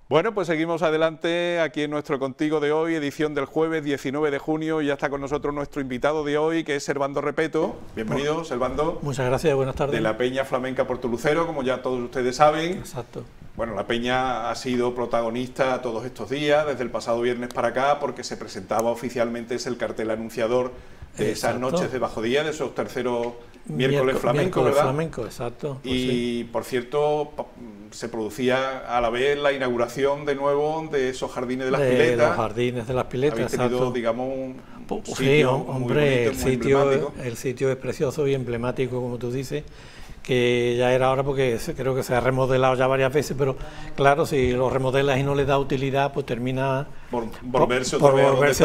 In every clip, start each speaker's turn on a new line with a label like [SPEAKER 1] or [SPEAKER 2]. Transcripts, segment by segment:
[SPEAKER 1] Bueno, pues seguimos adelante aquí en nuestro Contigo de hoy, edición del jueves 19 de junio, y ya está con nosotros nuestro invitado de hoy, que es Servando Repetto. Bienvenido, Servando.
[SPEAKER 2] Muchas gracias, buenas tardes.
[SPEAKER 1] De la Peña Flamenca Portolucero, como ya todos ustedes saben.
[SPEAKER 2] Exacto.
[SPEAKER 1] Bueno, la Peña ha sido protagonista todos estos días, desde el pasado viernes para acá, porque se presentaba oficialmente, es el cartel anunciador de esas noches de bajo día, de esos terceros miércoles flamenco, ¿verdad?
[SPEAKER 2] Flamenco, exacto.
[SPEAKER 1] Pues y sí. Por cierto, se producía a la vez la inauguración de nuevo de esos jardines de las piletas.
[SPEAKER 2] Los jardines de las piletas,
[SPEAKER 1] habéis tenido,
[SPEAKER 2] exacto.
[SPEAKER 1] digamos, un
[SPEAKER 2] Sí,
[SPEAKER 1] sitio
[SPEAKER 2] hombre,
[SPEAKER 1] muy bonito,
[SPEAKER 2] el sitio es precioso y emblemático, como tú dices, que ya era hora porque creo que se ha remodelado ya varias veces, pero claro, si lo remodelas y no le da utilidad, pues termina por volverse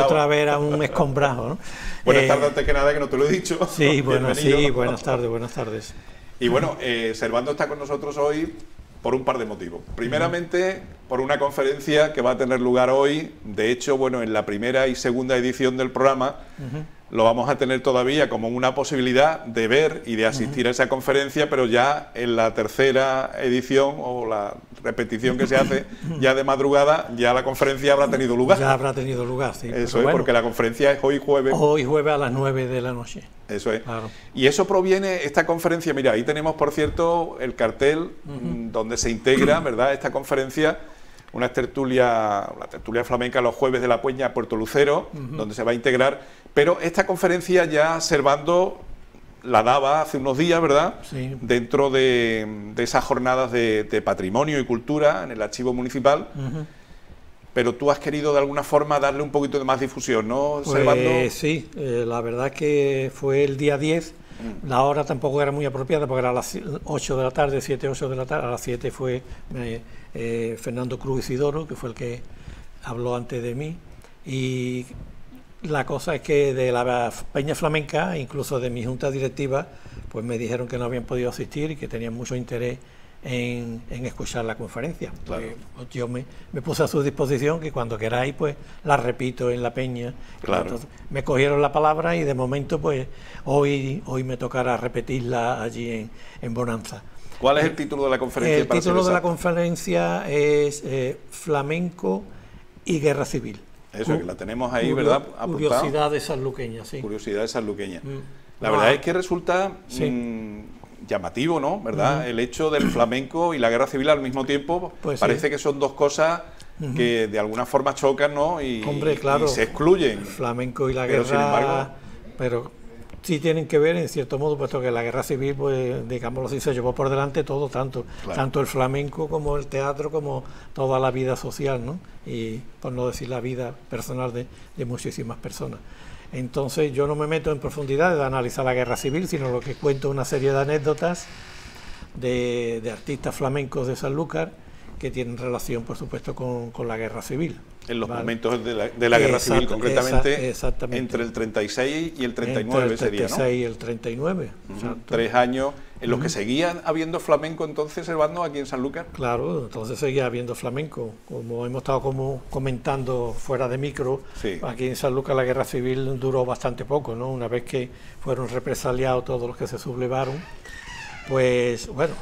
[SPEAKER 2] otra vez a un escombrajo, ¿no?
[SPEAKER 1] Buenas tardes, antes que nada, que no te lo he dicho.
[SPEAKER 2] Sí, bueno, sí, buenas tardes.
[SPEAKER 1] Y bueno, Servando está con nosotros hoy por un par de motivos. Primeramente, por una conferencia que va a tener lugar hoy. De hecho, bueno, en la primera y segunda edición del programa lo vamos a tener todavía como una posibilidad de ver y de asistir a esa conferencia, pero ya en la tercera edición o la repetición que se hace ya de madrugada, ya la conferencia habrá tenido lugar.
[SPEAKER 2] Ya habrá tenido lugar, sí.
[SPEAKER 1] Eso es, bueno, porque la conferencia es hoy jueves.
[SPEAKER 2] Hoy jueves a las 9 de la noche.
[SPEAKER 1] Eso es.
[SPEAKER 2] Claro.
[SPEAKER 1] Y eso proviene, esta conferencia, mira, ahí tenemos, por cierto, el cartel donde se integra, ¿verdad?, esta conferencia, la tertulia flamenca los jueves de la Peña Portolucero, donde se va a integrar. Pero esta conferencia ya Servando la daba hace unos días, ¿verdad?,
[SPEAKER 2] sí,
[SPEAKER 1] dentro de esas jornadas de patrimonio y cultura en el archivo municipal. Pero tú has querido de alguna forma darle un poquito de más difusión, ¿no, Servando?
[SPEAKER 2] Pues sí, la verdad es que fue el día 10, la hora tampoco era muy apropiada porque era a las 8 de la tarde, 7, 8 de la tarde, a las 7 fue Fernando Cruz Isidoro, que fue el que habló antes de mí, y la cosa es que de la Peña Flamenca, incluso de mi junta directiva, pues me dijeron que no habían podido asistir y que tenían mucho interés en escuchar la conferencia.
[SPEAKER 1] Claro.
[SPEAKER 2] Pues yo me puse a su disposición, que cuando queráis pues la repito en la Peña.
[SPEAKER 1] Claro.
[SPEAKER 2] Entonces, me cogieron la palabra y de momento pues hoy me tocará repetirla allí en Bonanza.
[SPEAKER 1] ¿Cuál es el título de la conferencia?
[SPEAKER 2] El título de la conferencia es Flamenco y Guerra Civil.
[SPEAKER 1] Eso, que la tenemos ahí, ¿verdad?, apuntada.
[SPEAKER 2] Curiosidades sanluqueñas, sí.
[SPEAKER 1] Curiosidades sanluqueñas. La verdad es que resulta llamativo, ¿no?, ¿verdad? El hecho del flamenco y la guerra civil al mismo tiempo, pues parece que son dos cosas que de alguna forma chocan, ¿no?, y,
[SPEAKER 2] hombre, claro,
[SPEAKER 1] y se excluyen.
[SPEAKER 2] El flamenco y la
[SPEAKER 1] pero,
[SPEAKER 2] guerra,
[SPEAKER 1] sin embargo,
[SPEAKER 2] pero sí tienen que ver en cierto modo, puesto que la guerra civil, pues digámoslo así, se llevó por delante todo, tanto el flamenco como el teatro, como toda la vida social, ¿no?, y por no decir la vida personal de muchísimas personas. Entonces yo no me meto en profundidad de analizar la guerra civil, sino lo que cuento una serie de anécdotas de artistas flamencos de Sanlúcar que tienen relación, por supuesto, con la guerra civil.
[SPEAKER 1] En los momentos de la guerra civil, concretamente,
[SPEAKER 2] exactamente,
[SPEAKER 1] entre el 36 y el 39
[SPEAKER 2] entre el 36
[SPEAKER 1] sería, ¿no?
[SPEAKER 2] y el 39.
[SPEAKER 1] 3 años en los que seguían habiendo flamenco entonces, Servando, aquí en Sanlúcar.
[SPEAKER 2] Claro, entonces seguía habiendo flamenco. Como hemos estado comentando fuera de micro, aquí en Sanlúcar la guerra civil duró bastante poco, ¿no? Una vez que fueron represaliados todos los que se sublevaron, pues bueno,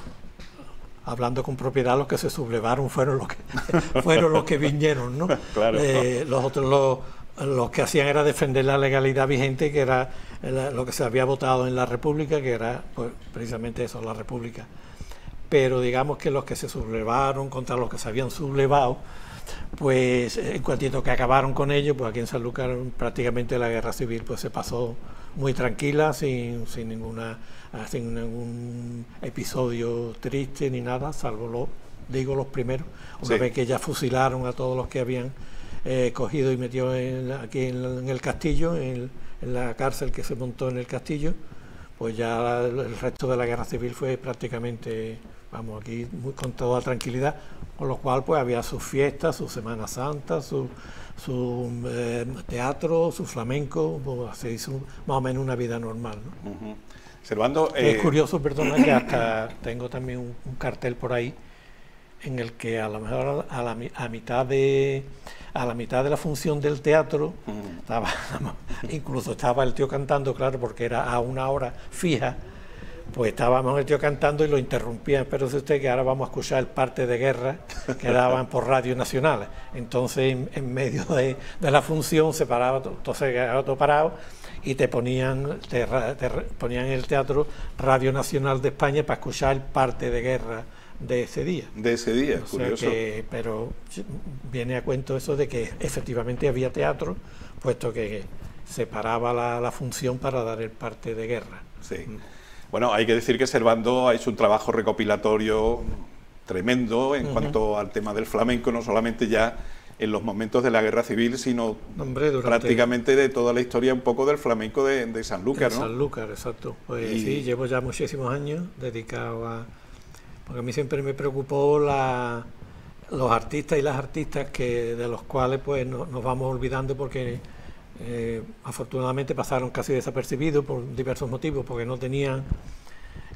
[SPEAKER 2] hablando con propiedad, los que se sublevaron fueron los que vinieron, ¿no?
[SPEAKER 1] Claro.
[SPEAKER 2] Los otros los que hacían era defender la legalidad vigente, que era lo que se había votado en la República, que era pues, precisamente eso, la República. Pero digamos que los que se sublevaron contra los que se habían sublevado, pues en cuantito que acabaron con ellos, pues aquí en Sanlúcar prácticamente la guerra civil pues se pasó muy tranquila, sin ningún episodio triste ni nada, salvo los primeros, una vez que ya fusilaron a todos los que habían cogido y metió aquí en el castillo, en la cárcel que se montó en el castillo, pues ya el resto de la guerra civil fue prácticamente, vamos, aquí con toda tranquilidad, con lo cual pues había sus fiestas, su Semana Santa, su teatro, su flamenco, pues, se hizo más o menos una vida normal, ¿no?
[SPEAKER 1] Servando,
[SPEAKER 2] es curioso, perdona, que hasta tengo también un cartel por ahí en el que a lo mejor a mitad de la función del teatro incluso estaba el tío cantando, claro, porque era a una hora fija, pues estábamos el tío cantando y lo interrumpían, pero es usted que ahora vamos a escuchar el parte de guerra que daban por Radio Nacional. Entonces en medio de la función se paraba, entonces quedaba todo parado y te ponían en el teatro Radio Nacional de España para escuchar el parte de guerra de ese día.
[SPEAKER 1] De ese día, curioso.
[SPEAKER 2] Pero viene a cuento eso de que efectivamente había teatro, puesto que se paraba la función para dar el parte de guerra.
[SPEAKER 1] Sí. Bueno, hay que decir que Servando ha hecho un trabajo recopilatorio tremendo en cuanto al tema del flamenco, no solamente ya en los momentos de la guerra civil, sino prácticamente de toda la historia un poco del flamenco de Sanlúcar, ¿no?
[SPEAKER 2] Sanlúcar, exacto. Pues sí, llevo ya muchísimos años dedicado a... Porque a mí siempre me preocupó los artistas y las artistas de los cuales pues nos vamos olvidando porque afortunadamente pasaron casi desapercibidos por diversos motivos, porque no tenían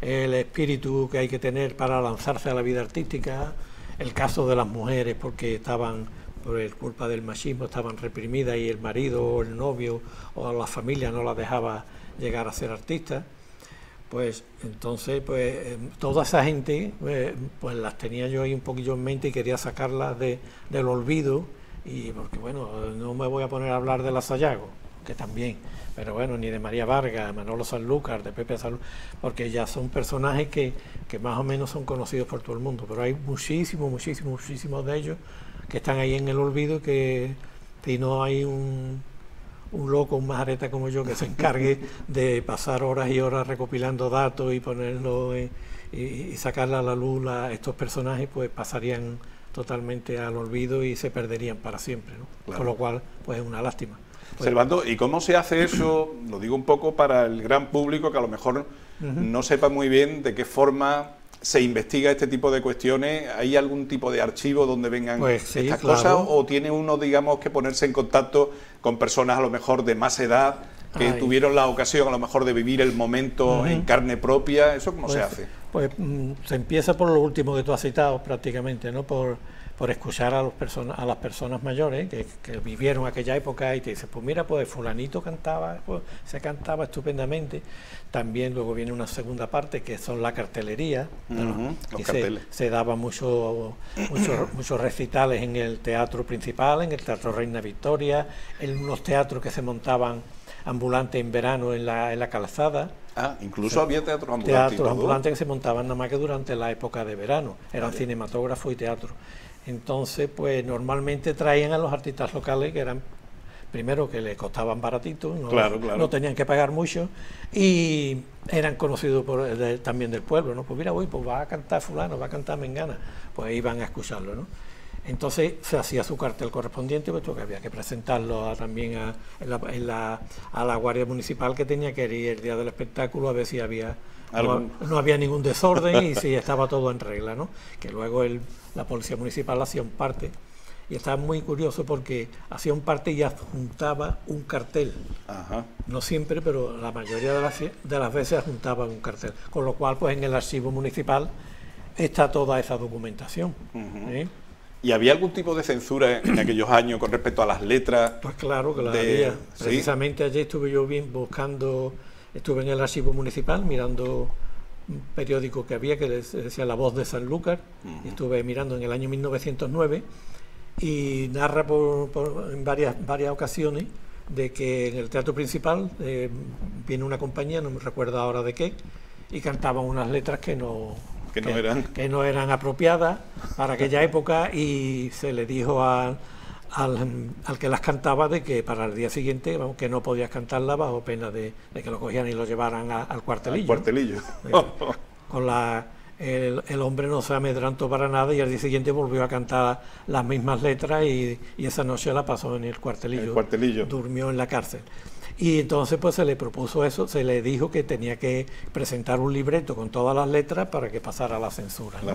[SPEAKER 2] el espíritu que hay que tener para lanzarse a la vida artística. El caso de las mujeres, porque estaban, por culpa del machismo, estaban reprimidas y el marido o el novio o la familia no las dejaba llegar a ser artistas. Pues entonces pues toda esa gente pues las tenía yo ahí un poquillo en mente y quería sacarlas del olvido, y porque bueno, no me voy a poner a hablar de la Sayago, que también, pero bueno, ni de María Vargas, Manolo Sanlúcar, de Pepe Sanlúcar, porque ya son personajes que más o menos son conocidos por todo el mundo, pero hay muchísimos de ellos que están ahí en el olvido, que si no hay un loco, un majareta como yo que se encargue de pasar horas y horas recopilando datos y ponerlo y sacarle a la luz estos personajes, pues pasarían totalmente al olvido y se perderían para siempre, ¿no? Claro. Con lo cual, pues es una lástima. Pues,
[SPEAKER 1] Servando, ¿y cómo se hace eso? Lo digo un poco para el gran público que a lo mejor no sepa muy bien de qué forma se investiga este tipo de cuestiones. ¿Hay algún tipo de archivo donde vengan estas cosas? ¿O tiene uno, digamos, que ponerse en contacto con personas a lo mejor de más edad que tuvieron la ocasión a lo mejor de vivir el momento en carne propia? ¿Eso cómo se hace?
[SPEAKER 2] Pues se empieza por lo último que tú has citado prácticamente, ¿no? Por escuchar a las personas mayores que vivieron aquella época y te dicen, pues mira, pues fulanito cantaba, pues se cantaba estupendamente. También luego viene una segunda parte que son la cartelería, que se daban muchos recitales en el teatro principal, en el Teatro Reina Victoria, en unos teatros que se montaban ambulantes en verano en la calzada.
[SPEAKER 1] Ah, incluso había teatros ambulantes.
[SPEAKER 2] Teatros ambulantes que se montaban nada más que durante la época de verano, eran cinematógrafos y teatro. Entonces, pues normalmente traían a los artistas locales, que eran, primero, que les costaban baratitos, no tenían que pagar mucho, y eran conocidos también del pueblo, ¿no? Pues mira, pues va a cantar fulano, va a cantar mengana, pues iban a escucharlo, ¿no? Entonces se hacía su cartel correspondiente, puesto que había que presentarlo también a la Guardia Municipal, que tenía que ir el día del espectáculo a ver si no había ningún desorden y si estaba todo en regla, ¿no? Que luego la Policía Municipal hacía un parte, y estaba muy curioso porque hacía un parte y adjuntaba un cartel. No siempre, pero la mayoría de las veces adjuntaba un cartel, con lo cual pues en el archivo municipal está toda esa documentación.
[SPEAKER 1] ¿Y había algún tipo de censura en aquellos años con respecto a las letras?
[SPEAKER 2] Pues claro que la había. Precisamente ayer estuve yo estuve en el archivo municipal mirando un periódico que había que decía La Voz de Sanlúcar, y estuve mirando en el año 1909 y narra en varias ocasiones de que en el teatro principal viene una compañía, no me recuerdo ahora de qué, y cantaban unas letras que no eran apropiadas para aquella época, y se le dijo al que las cantaba de que para el día siguiente, vamos, que no podías cantarla bajo pena de que lo cogían y lo llevaran al cuartelillo.
[SPEAKER 1] Al cuartelillo.
[SPEAKER 2] Con el hombre no se amedrantó para nada y al día siguiente volvió a cantar las mismas letras y esa noche la pasó en el cuartelillo. Durmió en la cárcel. Y entonces pues se le propuso eso, se le dijo que tenía que presentar un libreto con todas las letras para que pasara la censura, ¿no?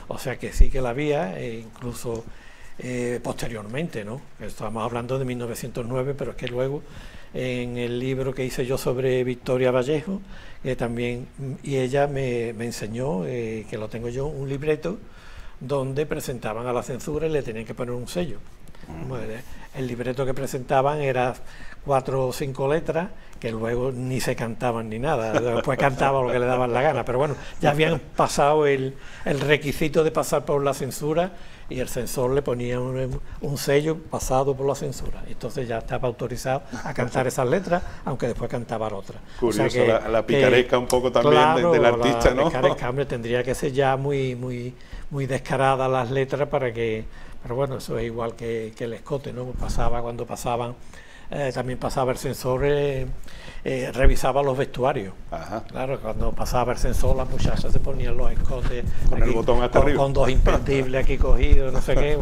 [SPEAKER 2] O sea que sí que la había, incluso posteriormente, ¿no? Estábamos hablando de 1909, pero es que luego en el libro que hice yo sobre Victoria Vallejo, también, y ella me enseñó, que lo tengo yo, un libreto donde presentaban a la censura y le tenían que poner un sello. el libreto que presentaban era 4 o 5 letras que luego ni se cantaban ni nada, después cantaban lo que le daban la gana, pero bueno, ya habían pasado el requisito de pasar por la censura y el censor le ponía un sello pasado por la censura, entonces ya estaba autorizado a cantar esas letras, aunque después cantaban otras.
[SPEAKER 1] Curioso,
[SPEAKER 2] o sea que,
[SPEAKER 1] la picaresca un poco también
[SPEAKER 2] claro,
[SPEAKER 1] del artista, ¿no?
[SPEAKER 2] La picaresca, hombre, tendría que ser ya muy descaradas las letras para que, pero bueno, eso es igual que el escote, ¿no? Cuando pasaban, también pasaba el censor, revisaba los vestuarios.
[SPEAKER 1] Ajá.
[SPEAKER 2] Claro, cuando pasaba el censor las muchachas se ponían los escotes
[SPEAKER 1] con aquí, el botón hasta arriba,
[SPEAKER 2] con 2 impendibles aquí cogidos, no sé qué.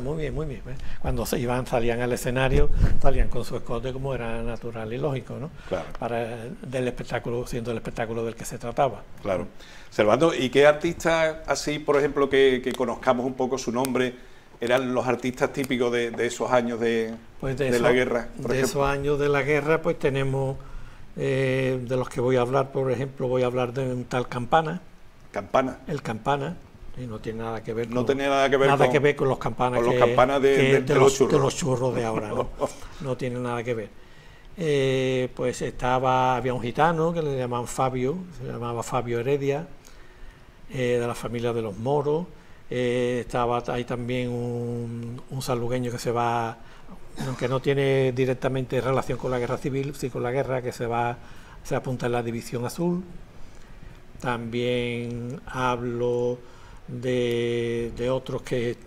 [SPEAKER 2] Muy bien, muy bien. Cuando salían al escenario, salían con su escote como era natural y lógico, ¿no?
[SPEAKER 1] Claro.
[SPEAKER 2] Del espectáculo, siendo el espectáculo del que se trataba.
[SPEAKER 1] Claro. Servando, ¿y qué artistas así, por ejemplo, que conozcamos un poco su nombre, eran los artistas típicos de esos años de la guerra?
[SPEAKER 2] De esos años de la guerra, pues tenemos, de los que voy a hablar, por ejemplo, voy a hablar de un tal Campana.
[SPEAKER 1] ¿Campana?
[SPEAKER 2] El Campana, y no tiene nada que ver
[SPEAKER 1] con... No tenía nada que ver
[SPEAKER 2] con los campanas,
[SPEAKER 1] con los campanas de
[SPEAKER 2] los churros de ahora, ¿no? No tiene nada que ver. Pues había un gitano que le llamaban Fabio, se llamaba Fabio Heredia, de la familia de los Moros. Estaba ahí también un sanluqueño que se va, aunque no tiene directamente relación con la guerra civil, sí con la guerra, que se apunta en la División Azul. También hablo de otros que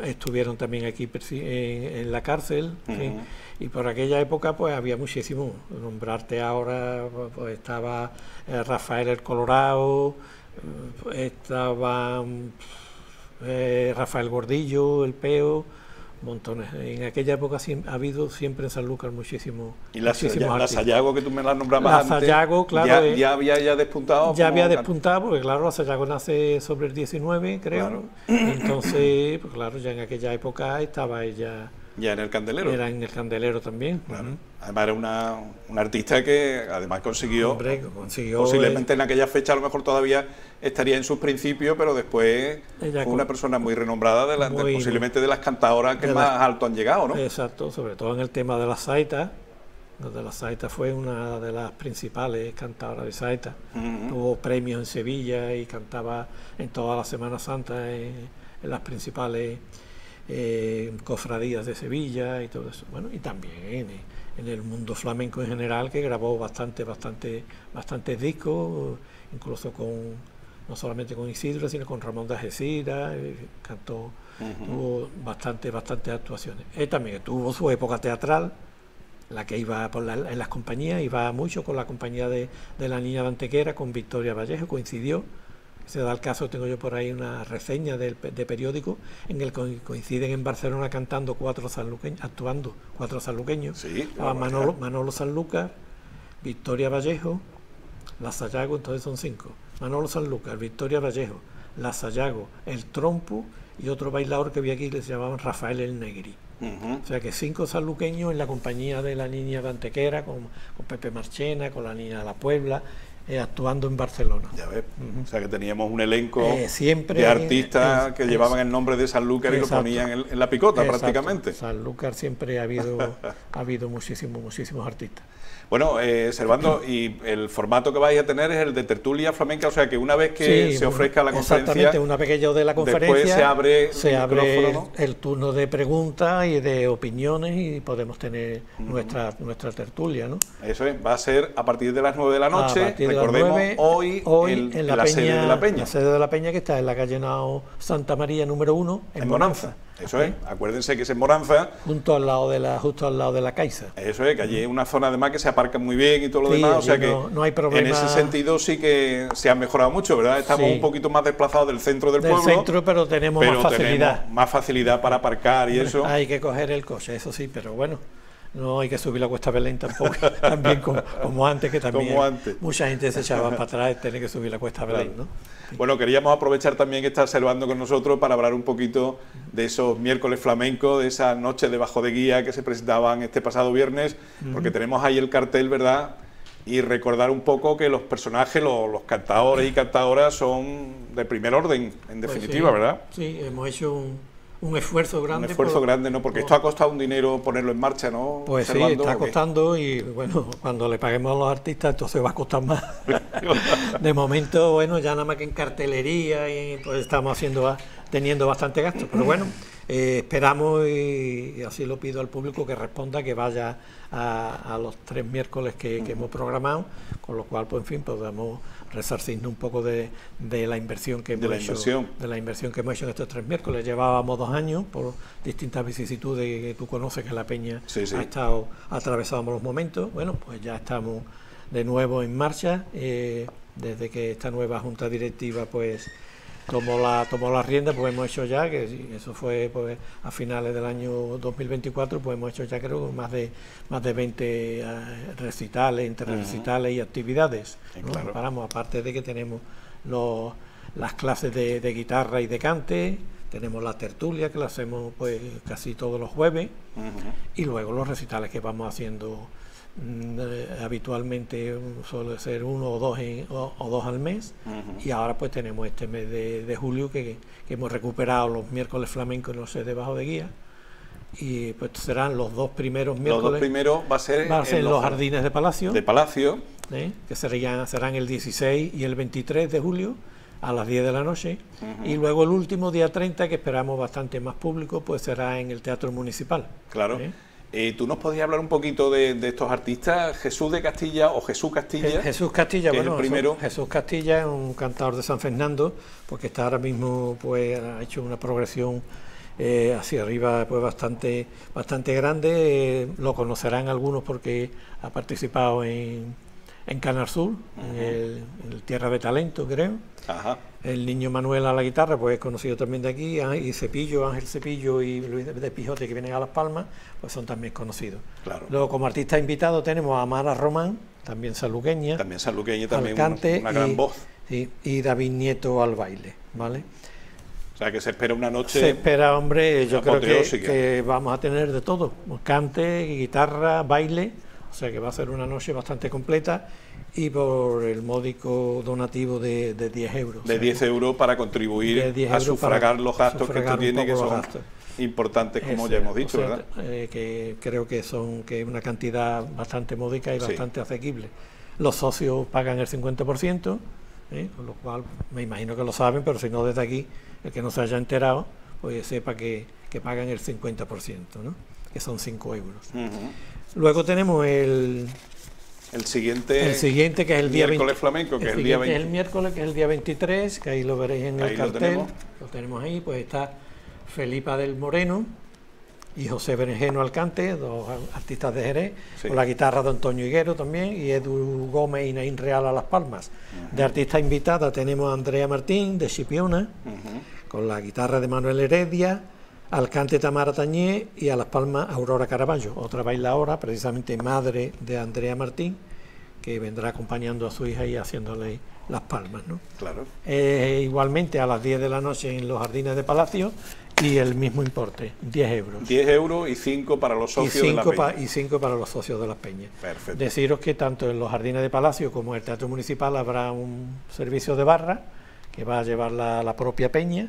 [SPEAKER 2] estuvieron también aquí en la cárcel, ¿sí? Y por aquella época pues había muchísimo. Nombrarte ahora, pues estaba Rafael el Colorado, estaba Rafael Gordillo, el Peo, montones. En aquella época ha habido siempre en Sanlúcar muchísimos.
[SPEAKER 1] Y la Sayago, que tú me la nombrabas antes,
[SPEAKER 2] Sayago, claro,
[SPEAKER 1] ya había despuntado.
[SPEAKER 2] Ya había despuntado, porque claro, la Sayago nace sobre el 19, creo. Claro. Entonces, pues claro, ya en aquella época estaba ella.
[SPEAKER 1] Ya en el Candelero.
[SPEAKER 2] Era en el Candelero también.
[SPEAKER 1] Claro. Además era una artista que además consiguió posiblemente en aquella fecha a lo mejor todavía estaría en sus principios, pero después fue una persona muy renombrada, posiblemente de las cantadoras que más alto han llegado, ¿no?
[SPEAKER 2] Exacto, sobre todo en el tema de las saitas. De las saitas fue una de las principales cantadoras de saeta. Tuvo premios en Sevilla y cantaba en toda la Semana Santa en las principales cofradías de Sevilla y todo eso. Bueno, y también en el mundo flamenco en general, que grabó bastantes discos, incluso no solamente con Isidro, sino con Ramón de Algeciras, cantó, tuvo bastantes actuaciones. Él también tuvo su época teatral, la que iba en las compañías, iba mucho con la compañía de la Niña de Antequera, con Victoria Vallejo, coincidió. Se da el caso, tengo yo por ahí una reseña de periódico en el que coinciden en Barcelona actuando 4 sanluqueños.
[SPEAKER 1] Sí,
[SPEAKER 2] Manolo Sanlúcar, Victoria Vallejo, la Sayago, entonces son 5. Manolo Sanlúcar, Victoria Vallejo, la Sayago, el Trompo y otro bailador que vi aquí que se llamaban Rafael el Negri. O sea que 5 sanluqueños en la compañía de la Niña de Antequera, con Pepe Marchena, con la Niña de la Puebla, actuando en Barcelona.
[SPEAKER 1] Ya ves, o sea que teníamos un elenco
[SPEAKER 2] siempre
[SPEAKER 1] de artistas que llevaban el nombre de Sanlúcar y lo ponían en la picota. Exacto. Prácticamente.
[SPEAKER 2] Sanlúcar siempre ha habido muchísimos artistas.
[SPEAKER 1] Bueno, Servando, y el formato que vais a tener es el de tertulia flamenca, o sea que una vez que se ofrezca la conferencia,
[SPEAKER 2] exactamente, una vez que yo dé la conferencia,
[SPEAKER 1] después se abre
[SPEAKER 2] ¿no? El turno de preguntas y de opiniones y podemos tener nuestra tertulia, ¿no?
[SPEAKER 1] Eso es, va a ser a partir de las 9 de la noche, recordemos, hoy en la sede de la Peña.
[SPEAKER 2] La sede de la Peña, que está en la calle Nao Santa María número 1, en Bonanza.
[SPEAKER 1] Eso es, acuérdense que es en Moranza.
[SPEAKER 2] Justo al lado de la Caixa.
[SPEAKER 1] Eso es, que allí hay una zona además que se aparca muy bien y todo lo demás, o sea que
[SPEAKER 2] no hay problema.
[SPEAKER 1] En ese sentido sí que se ha mejorado mucho, ¿verdad? Estamos un poquito más desplazados del centro del pueblo.
[SPEAKER 2] Del centro, pero tenemos
[SPEAKER 1] más facilidad para aparcar y eso.
[SPEAKER 2] Hay que coger el coche, eso sí, pero bueno. No hay que subir la Cuesta Belén tampoco, también como antes, que también mucha gente se echaba para atrás, tener que subir la Cuesta Belén, ¿no?
[SPEAKER 1] Sí. Bueno, queríamos aprovechar también que está Servando con nosotros para hablar un poquito de esos miércoles flamencos, de esas noches de bajo de guía que se presentaban este pasado viernes, porque tenemos ahí el cartel, ¿verdad? Y recordar un poco que los personajes, los cantadores y cantadoras son de primer orden, en definitiva,
[SPEAKER 2] pues sí,
[SPEAKER 1] ¿verdad?
[SPEAKER 2] Sí, hemos hecho un esfuerzo grande.
[SPEAKER 1] Un esfuerzo grande, ¿no? Porque esto ha costado un dinero ponerlo en marcha, ¿no?
[SPEAKER 2] Pues sí, está costando y bueno, cuando le paguemos a los artistas entonces va a costar más. De momento, bueno, ya nada más que en cartelería y pues estamos teniendo bastante gasto, pero bueno, esperamos y así lo pido al público que responda, que vaya a los 3 miércoles que hemos programado, con lo cual, pues en fin, podamos resarcirnos un poco de la inversión que hemos hecho, de la inversión que hemos hecho en estos 3 miércoles. Llevábamos 2 años por distintas vicisitudes que tú conoces, que la peña ha estado atravesando malos momentos. Bueno, pues ya estamos de nuevo en marcha, desde que esta nueva junta directiva pues tomó la rienda, pues hemos hecho ya, que eso fue pues a finales del año 2024, pues hemos hecho ya creo más de 20 recitales, interrecitales y actividades, ¿no? Claro. Paramos, aparte de que tenemos las clases de guitarra y de cante, tenemos la tertulia que la hacemos pues casi todos los jueves, y luego los recitales que vamos haciendo habitualmente suele ser 1 o 2 al mes, y ahora pues tenemos este mes de julio que hemos recuperado los miércoles flamencos en los sets de Bajo de Guía, y pues serán los 2 primeros miércoles.
[SPEAKER 1] Los 2 primeros va a ser
[SPEAKER 2] en los jardines de Palacio. Que serán el 16 y el 23 de julio a las 10 de la noche, y luego el último día 30, que esperamos bastante más público, pues será en el Teatro Municipal.
[SPEAKER 1] Claro. ¿Tú nos podías hablar un poquito de estos artistas? Jesús de Castilla o Jesús Castilla.
[SPEAKER 2] Jesús Castilla, bueno,
[SPEAKER 1] el primero.
[SPEAKER 2] Jesús Castilla es un cantador de San Fernando, porque está ahora mismo, pues ha hecho una progresión hacia arriba pues bastante grande. Lo conocerán algunos porque ha participado en Canal Sur, en el Tierra de Talento, creo. El niño Manuel a la guitarra, pues es conocido también de aquí, y Ángel Cepillo y Luis de Pijote, que vienen a Las Palmas, pues son también conocidos. Claro. Luego, como artista invitado, tenemos a Mara Román, también sanluqueña,
[SPEAKER 1] también
[SPEAKER 2] cante,
[SPEAKER 1] una gran voz.
[SPEAKER 2] Y David Nieto al baile, ¿vale?
[SPEAKER 1] O sea, que se espera una noche.
[SPEAKER 2] Se espera, hombre, yo creo que vamos a tener de todo: cante, guitarra, baile. O sea que va a ser una noche bastante completa, y por el módico donativo de 10 euros.
[SPEAKER 1] De 10 euros para contribuir a sufragar los gastos que esto tiene, que son importantes, como ya hemos dicho, ¿verdad?
[SPEAKER 2] Que creo que es una cantidad bastante módica y bastante asequible. Los socios pagan el 50%, con lo cual me imagino que lo saben, pero si no, desde aquí, el que no se haya enterado, pues sepa que pagan el 50%, ¿no? Que son 5 euros. Luego tenemos el siguiente, que es el día
[SPEAKER 1] miércoles flamenco, que es el día 20.
[SPEAKER 2] El miércoles, que es el día 23, que ahí lo veréis en el cartel. Lo tenemos ahí, pues está Felipa del Moreno y José Berenjeno al cante, 2 artistas de Jerez, con la guitarra de Antonio Higuero también, y Edu Gómez y Naín Real a Las Palmas. De artista invitada tenemos a Andrea Martín, de Chipiona, con la guitarra de Manuel Heredia, al cante Tamara Tañé, y a Las Palmas Aurora Caraballo, otra bailaora, precisamente madre de Andrea Martín, que vendrá acompañando a su hija y haciéndole las palmas, ¿no?
[SPEAKER 1] Claro.
[SPEAKER 2] Igualmente a las 10 de la noche en los jardines de Palacio, y el mismo importe, 10 euros.
[SPEAKER 1] 10 euros y 5 para los socios de la peña.
[SPEAKER 2] Y 5 para los socios de las peñas.
[SPEAKER 1] Perfecto.
[SPEAKER 2] Deciros que tanto en los jardines de Palacio como en el Teatro Municipal habrá un servicio de barra que va a llevar la propia peña.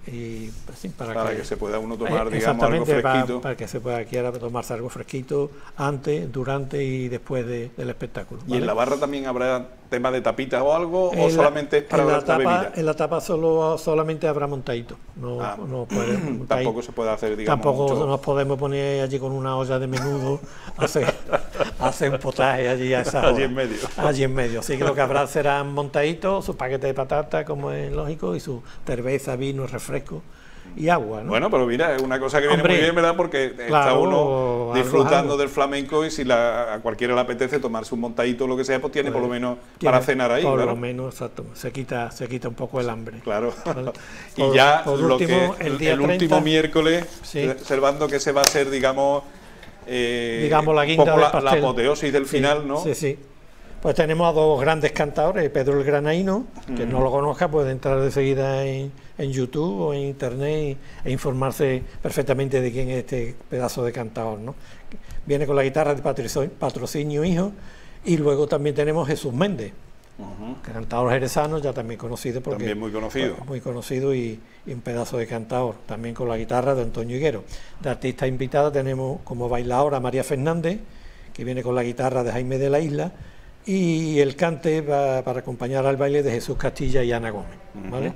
[SPEAKER 2] Y pues, sí, para que
[SPEAKER 1] se pueda uno tomar, digamos, algo fresquito.
[SPEAKER 2] Para que se quiera tomarse algo fresquito antes, durante y después del espectáculo, ¿vale?
[SPEAKER 1] ¿Y en la barra también habrá tema de tapitas o algo, o solamente es para la bebida?
[SPEAKER 2] En la tapa solamente habrá montadito. No puede,
[SPEAKER 1] tampoco se puede hacer, digamos,
[SPEAKER 2] tampoco nos podemos poner allí con una olla de menudo hacer un potaje allí a esa hora. Allí en medio. Así que lo que habrá serán montaditos, su paquete de patata, como es lógico, y su cerveza, vino, refresco y agua, ¿no?
[SPEAKER 1] Bueno, pero mira, es una cosa que viene muy bien, ¿verdad? Porque está uno disfrutando del flamenco, y si a cualquiera le apetece tomarse un montadito o lo que sea, pues tiene por lo menos para cenar ahí,
[SPEAKER 2] por lo menos, exacto. Se quita un poco el hambre.
[SPEAKER 1] Claro. Y ya el último miércoles, Servando, que se va a hacer, digamos
[SPEAKER 2] la guinda del pastel,
[SPEAKER 1] la apoteosis del final, ¿no?
[SPEAKER 2] Sí. Pues tenemos a 2 grandes cantadores. Pedro el Granaíno, que no lo conozca, puede entrar de seguida en YouTube o en Internet e informarse perfectamente de quién es este pedazo de cantador, ¿no? Viene con la guitarra de Patrocinio Hijo. Y luego también tenemos Jesús Méndez, Cantador jerezano, ya también conocido porque
[SPEAKER 1] también muy conocido,
[SPEAKER 2] muy conocido y un pedazo de cantador, también con la guitarra de Antonio Higuero. De artista invitada tenemos como bailadora a María Fernández, que viene con la guitarra de Jaime de la Isla, y el cante para acompañar al baile de Jesús Castilla y Ana Gómez, ¿vale?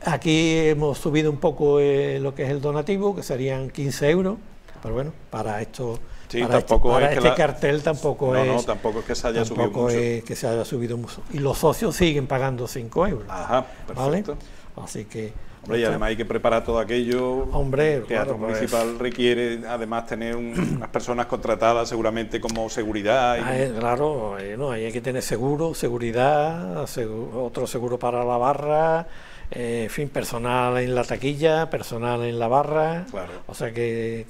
[SPEAKER 2] Aquí hemos subido un poco lo que es el donativo, que serían 15 euros, pero bueno, para esto,
[SPEAKER 1] sí,
[SPEAKER 2] para este cartel tampoco es...
[SPEAKER 1] tampoco es que se haya subido mucho.
[SPEAKER 2] Tampoco es que se haya subido mucho. Y los socios siguen pagando 5 euros.
[SPEAKER 1] Ajá, perfecto.
[SPEAKER 2] ¿Vale? Así que...
[SPEAKER 1] Hombre, y además hay que preparar todo aquello.
[SPEAKER 2] Hombre,
[SPEAKER 1] el teatro municipal requiere además tener unas personas contratadas seguramente como seguridad.
[SPEAKER 2] Claro, ahí hay que tener seguridad, otro seguro para la barra, en fin, personal en la taquilla, personal en la barra.
[SPEAKER 1] Claro.
[SPEAKER 2] O sea que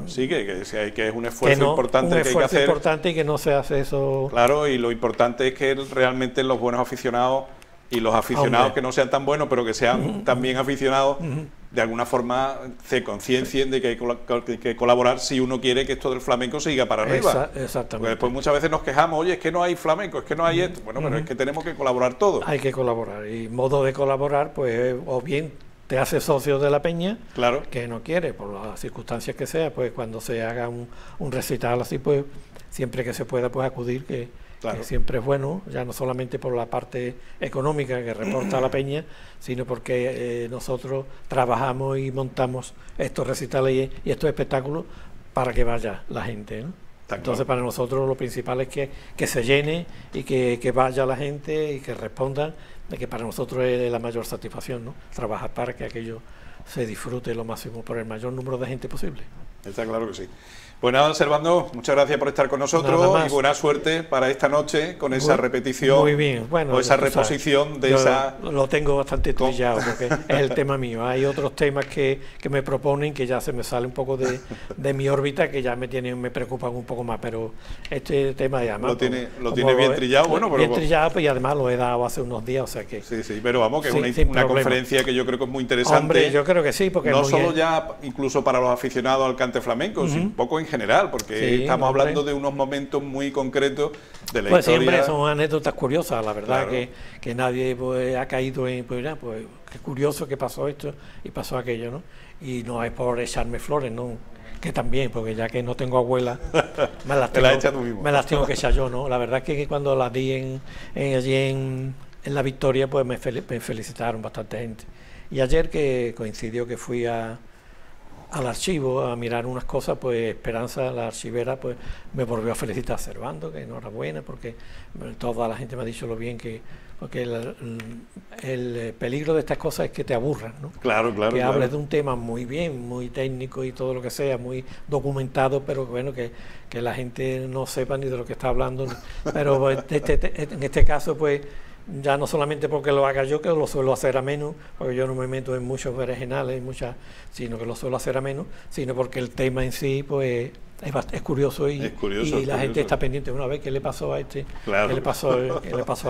[SPEAKER 1] sí, que es un esfuerzo importante
[SPEAKER 2] que
[SPEAKER 1] hay que hacer.
[SPEAKER 2] Importante y que no se hace eso.
[SPEAKER 1] Claro, y lo importante es que realmente los buenos aficionados y los aficionados que no sean tan buenos, pero que sean también aficionados, de alguna forma se conciencien de que hay que colaborar si uno quiere que esto del flamenco siga para arriba.
[SPEAKER 2] Exactamente.
[SPEAKER 1] Porque después muchas veces nos quejamos, oye, es que no hay flamenco, es que no hay esto. Bueno, pero es que tenemos que colaborar todos.
[SPEAKER 2] Hay que colaborar, y modo de colaborar, pues, o bien te hace socio de la peña,
[SPEAKER 1] claro,
[SPEAKER 2] que no quiere, por las circunstancias que sea, pues cuando se haga un recital así, pues siempre que se pueda, pues acudir, que siempre es bueno, ya no solamente por la parte económica que reporta la peña, sino porque nosotros trabajamos y montamos estos recitales y estos espectáculos para que vaya la gente, ¿no? Entonces, para nosotros lo principal es que se llene y que vaya la gente y que respondan, de que para nosotros es la mayor satisfacción, ¿no? Trabajar para que aquello se disfrute lo máximo por el mayor número de gente posible.
[SPEAKER 1] Está claro que sí. Pues nada, Servando, muchas gracias por estar con nosotros y buena suerte para esta noche con esa repetición.
[SPEAKER 2] Muy bien, bueno,
[SPEAKER 1] o esa reposición de esa...
[SPEAKER 2] Lo tengo bastante trillado porque es el tema mío. Hay otros temas que me proponen que ya se me sale un poco de mi órbita, que ya me preocupan un poco más, pero este tema ya más...
[SPEAKER 1] Lo tiene bien trillado, bueno, pero...
[SPEAKER 2] Bien trillado, pues, y además lo he dado hace unos días, o sea que...
[SPEAKER 1] Sí, pero vamos, que es una conferencia que yo creo que es muy interesante.
[SPEAKER 2] Hombre, yo creo que sí, porque...
[SPEAKER 1] No solo ya incluso para los aficionados al cante flamenco, sino un poco en general, porque estamos hablando de unos momentos muy concretos de la historia.
[SPEAKER 2] Siempre son anécdotas curiosas, la verdad, que nadie ha caído en, pues qué curioso que pasó esto y pasó aquello, ¿no? Y no es por echarme flores, ¿no? Que también, porque ya que no tengo abuela, me las tengo que echar yo, ¿no? La verdad es que cuando las di allí en la Victoria, pues me felicitaron bastante gente. Y ayer, que coincidió que fui al archivo a mirar unas cosas, pues Esperanza, la archivera, pues me volvió a felicitar a Servando, que enhorabuena, porque toda la gente me ha dicho lo bien porque el peligro de estas cosas es que te aburran, ¿no?
[SPEAKER 1] Claro.
[SPEAKER 2] Que hables de un tema muy bien, muy técnico y todo lo que sea, muy documentado, pero bueno, que la gente no sepa ni de lo que está hablando. Pero en este caso, pues, ya no solamente porque lo haga yo, que lo suelo hacer a menos, porque yo no me meto en muchos berenjenales, sino que lo suelo hacer a menos, sino porque el tema en sí, pues, es curioso y la gente está pendiente una vez qué le pasó a este, qué le pasó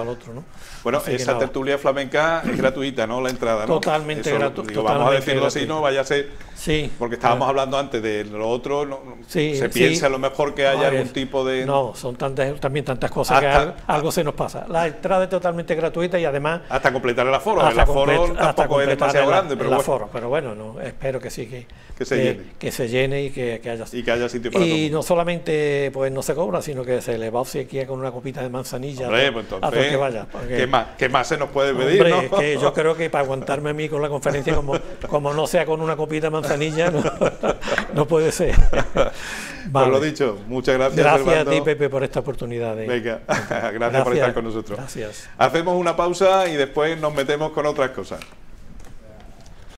[SPEAKER 2] al otro, ¿no?
[SPEAKER 1] Bueno, esa tertulia flamenca es gratuita, ¿no? La entrada, ¿no?
[SPEAKER 2] Totalmente gratuita.
[SPEAKER 1] Vamos a decirlo así, no vaya a ser... Sí. Porque estábamos hablando antes de lo otro, se piensa a lo mejor que haya algún tipo de... No,
[SPEAKER 2] son también tantas cosas que algo se nos pasa. La entrada es totalmente gratuita y además...
[SPEAKER 1] Hasta completar el aforo. El aforo tampoco es demasiado grande, pero bueno.
[SPEAKER 2] Aforo, pero bueno, no, espero que sí, que se llene y que haya sitio.
[SPEAKER 1] Y que haya sitio para todo.
[SPEAKER 2] Y no solamente pues no se cobra, sino que se le va a obsequiar con una copita de manzanilla.
[SPEAKER 1] Hombre, pues entonces,
[SPEAKER 2] a todo que vaya.
[SPEAKER 1] ¿Qué más se nos puede pedir?
[SPEAKER 2] Hombre, ¿no? Que yo creo que para aguantarme a mí con la conferencia, como no sea con una copita de manzanilla, no puede ser. Vale.
[SPEAKER 1] Pues lo dicho, muchas gracias.
[SPEAKER 2] Gracias a ti, Pepe, por esta oportunidad.
[SPEAKER 1] Venga, gracias por estar con nosotros.
[SPEAKER 2] Gracias.
[SPEAKER 1] Hacemos una pausa y después nos metemos con otras cosas.